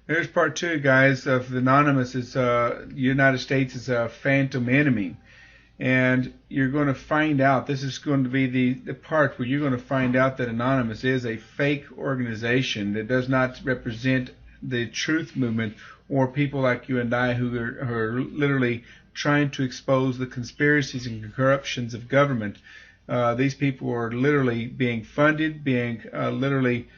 There's part two, guys, of Anonymous. Is United States is a phantom enemy, and you're going to find out. This is going to be the part where you're going to find out that Anonymous is a fake organization that does not represent the truth movement or people like you and I who are literally trying to expose the conspiracies and corruptions of government. These people are literally being funded, being literally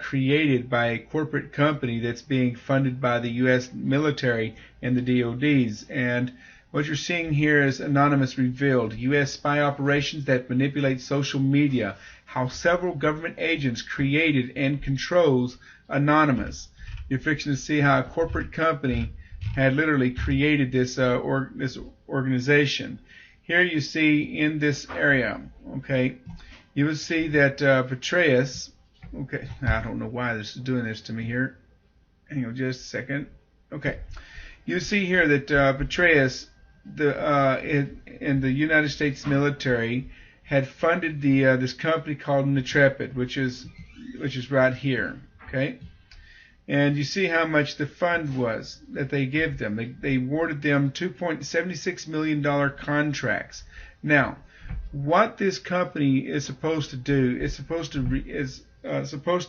created by a corporate company that's being funded by the U.S. military and the DODs. And what you're seeing here is Anonymous revealed U.S. spy operations that manipulate social media, how several government agents created and controls Anonymous. You're fixing to see how a corporate company had literally created this organization. Here you see in this area, okay, you will see that Petraeus, okay, I don't know why this is doing this to me here. Hang on just a second. Okay, you see here that Petraeus, in the United States military, had funded this company called Ntrepid, which is right here, okay. And you see how much the fund was that they give them. They awarded them $2.76 million contracts. Now, what this company is supposed to do is supposed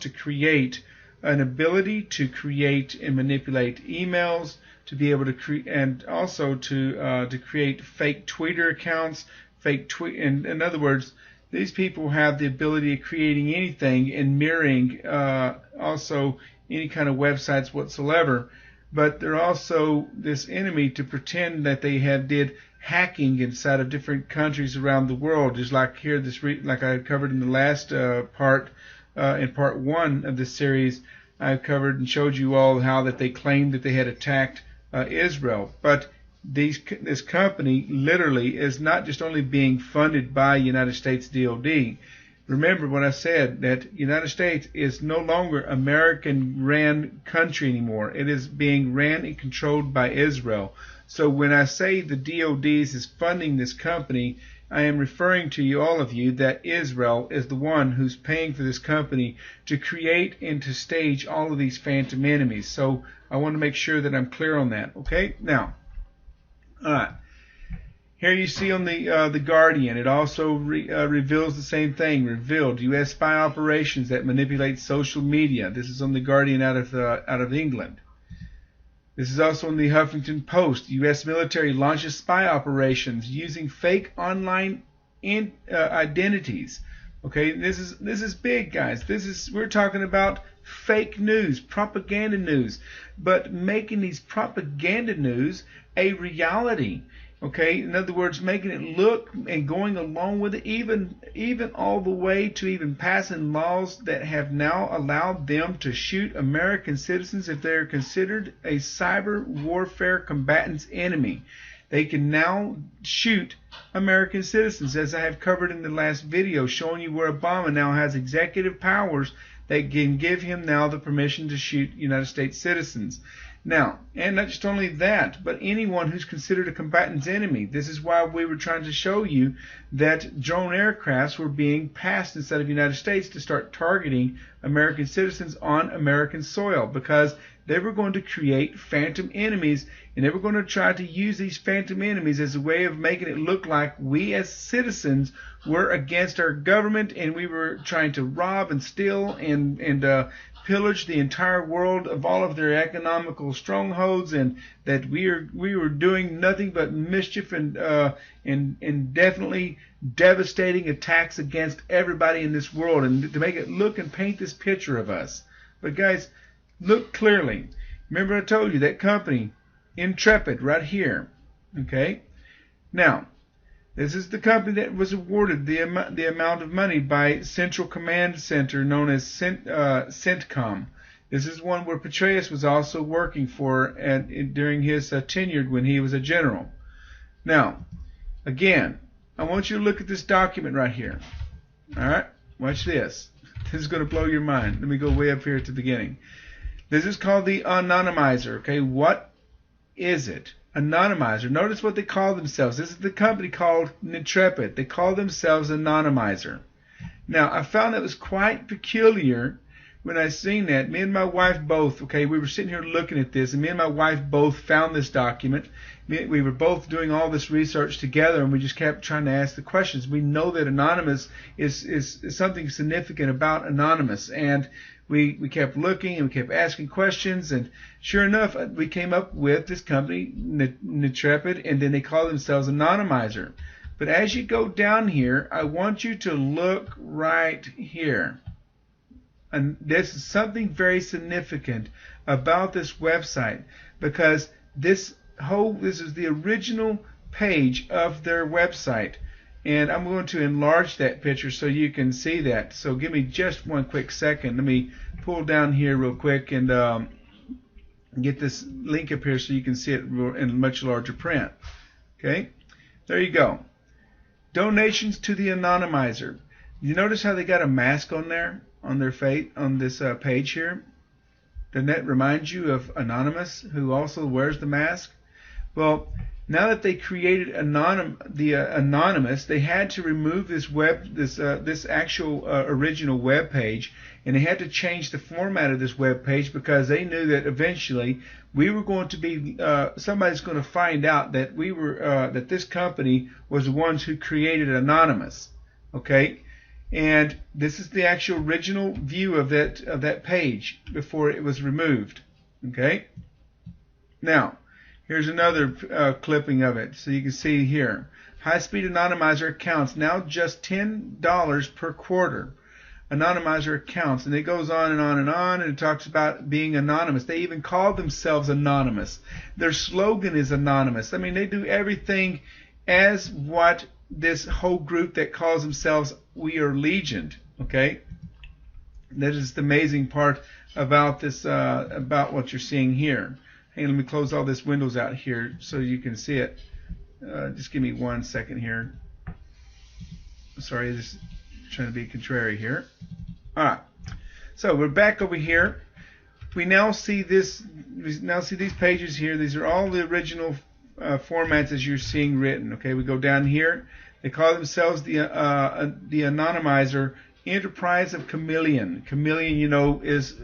to create an ability to create and manipulate emails, to be able to create, and also to create fake Twitter accounts, fake tweet. In other words, these people have the ability of creating anything and mirroring also any kind of websites whatsoever, but they're also this enemy to pretend that they did hacking inside of different countries around the world, just like here like I covered in the last part, in part one of this series. I covered and showed you all how that they claimed that they had attacked Israel, but this company literally is not just only being funded by United States DOD. Remember what I said, that United States is no longer American-ran country anymore. It is being ran and controlled by Israel. So when I say the DODs is funding this company, I am referring to you, all of you, that Israel is the one who's paying for this company to create and to stage all of these phantom enemies. So I want to make sure that I'm clear on that. Okay? Now, all right. Here you see on the Guardian, it also reveals the same thing. Revealed U.S. spy operations that manipulate social media. This is on the Guardian out of England. This is also on the Huffington Post. U.S. military launches spy operations using fake online identities. Okay, this is big, guys. We're talking about fake news, propaganda news, but making these propaganda news a reality. Okay, in other words, making it look and going along with it, even all the way to even passing laws that have now allowed them to shoot American citizens if they're considered a cyber warfare combatant's enemy. They can now shoot American citizens, as I have covered in the last video, showing you where Obama now has executive powers that can give him now the permission to shoot United States citizens. Now, and not just only that, but anyone who's considered a combatant's enemy. This is why we were trying to show you that drone aircrafts were being passed inside of the United States to start targeting American citizens on American soil, because they were going to create phantom enemies, and they were going to try to use these phantom enemies as a way of making it look like we as citizens were against our government, and we were trying to rob and steal and pillage the entire world of all of their economical strongholds, and that we were doing nothing but mischief and definitely devastating attacks against everybody in this world, and to make it look and paint this picture of us. But guys, look clearly. Remember I told you that company, Ntrepid, right here. Okay? Now, this is the company that was awarded the amount of money by Central Command Center known as CENTCOM. This is one where Petraeus was also working for during his tenure when he was a general. Now, again, I want you to look at this document right here. All right? Watch this. This is going to blow your mind. Let me go way up here at the beginning. This is called the anonymizer. Okay, what is it? Anonymizer. Notice what they call themselves. This is the company called Ntrepid. They call themselves Anonymizer. Now, I found that was quite peculiar when I seen that, me and my wife both, okay, we were sitting here looking at this, and me and my wife both found this document. We were both doing all this research together, and we just kept trying to ask the questions. We know that Anonymous is something significant about Anonymous, and we kept looking and we kept asking questions, and sure enough, we came up with this company, Ntrepid, and then they call themselves Anonymizer. But as you go down here, I want you to look right here. And this is something very significant about this website, because this is the original page of their website, and I'm going to enlarge that picture so you can see that. So give me just one quick second. Let me pull down here real quick and get this link up here so you can see it in much larger print. Okay, there you go. Donations to the Anonymizer. You notice how they got a mask on there, on their face, on this page here? Doesn't that remind you of Anonymous, who also wears the mask? Well, now that they created Anonymous, they had to remove this actual original web page, and they had to change the format of this web page because they knew that eventually we were going to be somebody's going to find out that we were that this company was the ones who created Anonymous. Okay, and this is the actual original view of that page before it was removed. Okay, now here's another clipping of it, so you can see here. High-speed Anonymizer accounts now just $10 per quarter. Anonymizer accounts, and it goes on and on and on, and it talks about being anonymous. They even call themselves anonymous. Their slogan is anonymous. I mean, they do everything as what this whole group that calls themselves We Are Legion. Okay, that is the amazing part about this, about what you're seeing here. Hey, let me close all this windows out here so you can see it. Just give me 1 second here. Sorry, just trying to be contrary here. All right, so we're back over here. We now see this. We now see these pages here. These are all the original formats as you're seeing written. Okay, we go down here. They call themselves the Anonymizer Enterprise of Chameleon. Chameleon, you know, is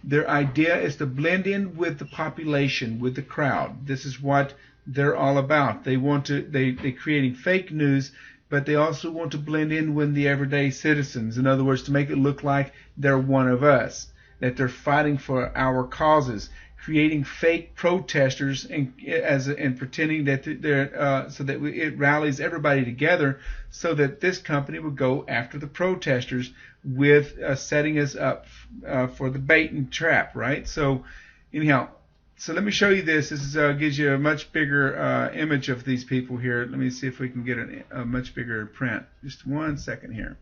their idea is to blend in with the population, with the crowd. This is what they're all about. They want to they're creating fake news, but they also want to blend in with the everyday citizens. In other words, to make it look like they're one of us, that they're fighting for our causes, creating fake protesters and pretending that they're so that it rallies everybody together, so that this company would go after the protesters with setting us up for the bait and trap, right? So anyhow, so let me show you this. This gives you a much bigger image of these people here. Let me see if we can get a much bigger print. Just 1 second here.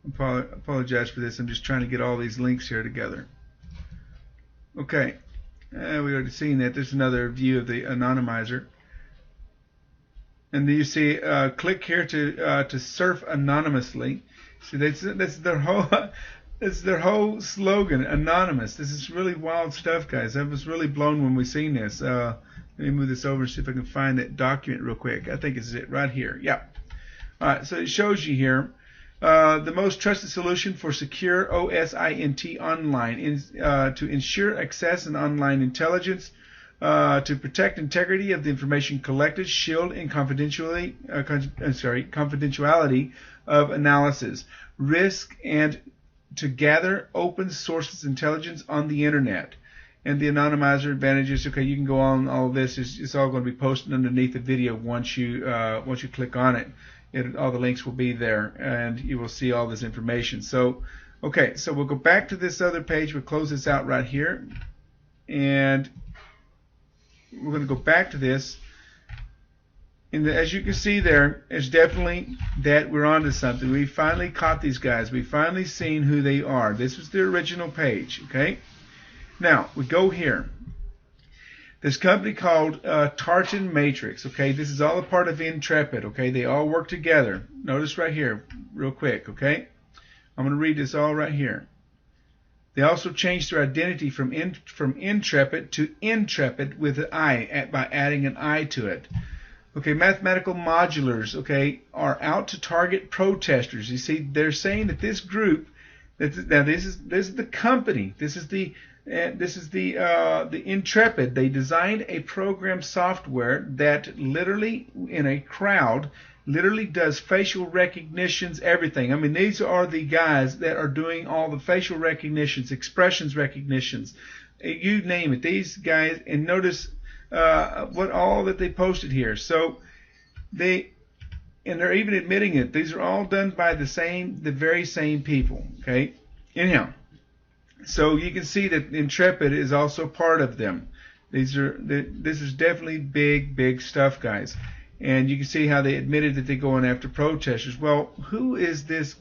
Apologize for this. I'm just trying to get all these links here together. Okay, we already seen that. There's another view of the Anonymizer. And then you see, click here to surf anonymously. See, that's their whole it's their whole slogan, anonymous. This is really wild stuff, guys. I was really blown when we seen this. Let me move this over and see if I can find that document real quick. I think it's it right here. Yeah. All right. So it shows you here. The most trusted solution for secure OSINT online to ensure access and online intelligence, to protect integrity of the information collected, shield and confidentiality of analysis, risk, and to gather open sources intelligence on the internet. And the Anonymizer advantages. Okay, you can go on all of this. It's all going to be posted underneath the video once you click on it. All the links will be there, and you will see all this information. So, okay, so we'll go back to this other page. We'll close this out right here, and we're going to go back to this. And as you can see there, it's definitely that we're onto something. We finally caught these guys. We finally seen who they are. This was the original page. Okay, now we go here. This company called Tartan Matrix. Okay, this is all a part of Ntrepid. Okay, they all work together. Notice right here, real quick. Okay, I'm going to read this all right here. They also changed their identity from Ntrepid to Ntrepid with an I by adding an I to it. Okay, mathematical modulars. Okay, are out to target protesters. You see, they're saying that this group Now this is the company. This is the Ntrepid. They designed a program software that literally in a crowd literally does facial recognitions, everything. I mean, these are the guys that are doing all the facial recognitions, expressions recognitions, you name it. These guys, and notice what all that they posted here. So they're even admitting it. These are all done by the very same people. Okay. Anyhow, so you can see that Ntrepid is also part of them. This is definitely big stuff, guys. And you can see how they admitted that they're going after protesters. Well, who is these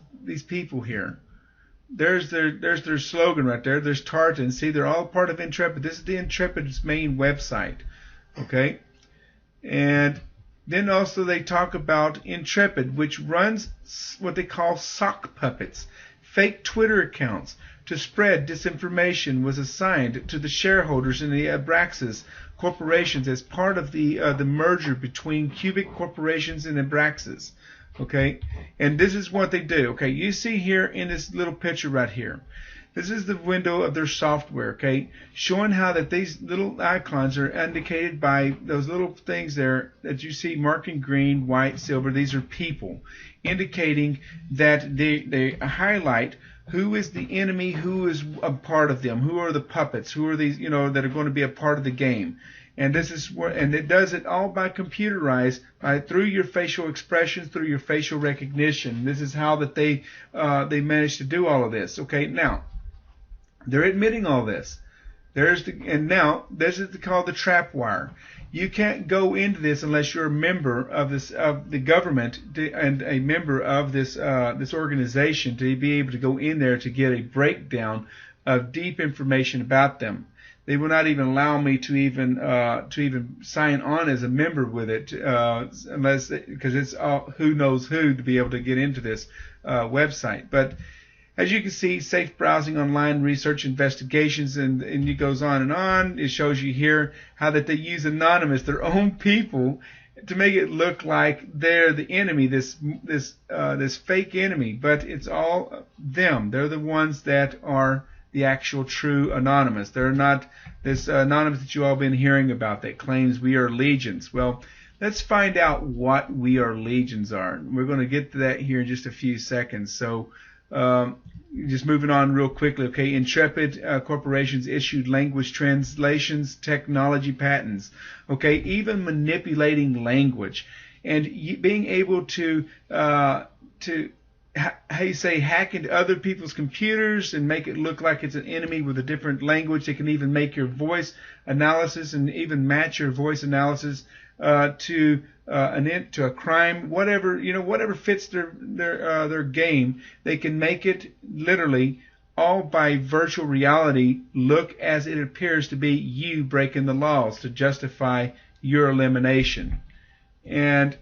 people here? There's their slogan right there. There's Tartan. See, they're all part of Ntrepid. This is the Ntrepid's main website. Okay? And then also they talk about Ntrepid, which runs what they call sock puppets, fake Twitter accounts to spread disinformation, was assigned to the shareholders in the Abraxas corporations as part of the merger between Cubic Corporations and Abraxas. Okay, and this is what they do. Okay, you see here in this little picture right here, this is the window of their software. Okay, showing how that these little icons are indicated by those little things there that you see marked in green, white, silver. These are people, indicating that they highlight who is the enemy, who is a part of them, who are the puppets, who are these, that are going to be a part of the game. And this is and it does it all by computerized, through your facial expressions, through your facial recognition. This is how that they managed to do all of this. Okay, now they're admitting all this. Now this is called the trap wire. You can't go into this unless you're a member of the government and a member of this organization to be able to go in there to get a breakdown of deep information about them. They will not even allow me to even sign on as a member with it unless because it's who knows who to be able to get into this website. But as you can see, safe browsing, online research, investigations, and it goes on and on. It shows you here how that they use anonymous, their own people, to make it look like they're the enemy, this fake enemy. But it's all them. They're the ones that are the actual true anonymous. They're not this anonymous that you all been hearing about that claims we are legions. Well, let's find out what we are legions are. We're going to get to that here in just a few seconds. So. Just moving on real quickly, okay. Ntrepid corporations issued language translations, technology patents, okay, even manipulating language, and being able to how you say, hack into other people's computers and make it look like it's an enemy with a different language. They can even make your voice analysis and even match your voice analysis to a crime, whatever fits their game. They can make it literally all by virtual reality look as it appears to be you breaking the laws to justify your elimination. And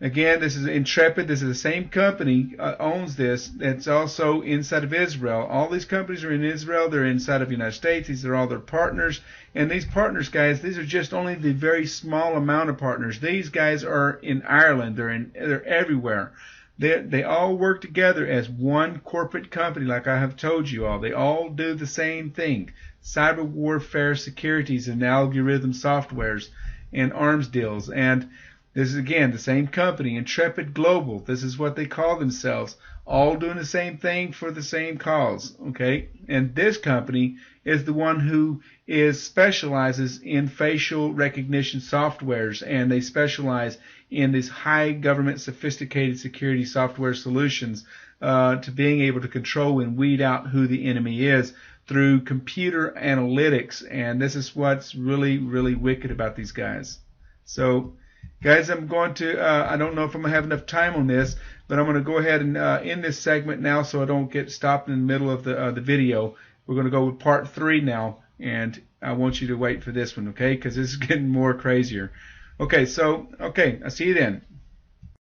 again, this is Ntrepid. This is the same company owns this. It's also inside of Israel. All these companies are in Israel. They're inside of the United States. These are all their partners. And these partners, guys, these are just only the very small amount of partners. These guys are in Ireland. They're everywhere. They all work together as one corporate company, like I have told you all. They all do the same thing: cyber warfare, securities, and algorithm softwares, and arms deals. And this is, again, the same company, Ntrepid Global. This is what they call themselves, all doing the same thing for the same cause, okay? And this company is the one who specializes in facial recognition softwares, and they specialize in these high government sophisticated security software solutions to being able to control and weed out who the enemy is through computer analytics. And this is what's really, really wicked about these guys. So, guys, I'm going to, I don't know if I'm going to have enough time on this, but I'm going to go ahead and end this segment now so I don't get stopped in the middle of the video. We're going to go with part 3 now, and I want you to wait for this one, okay, because this is getting more crazier. Okay, so, okay, I'll see you then.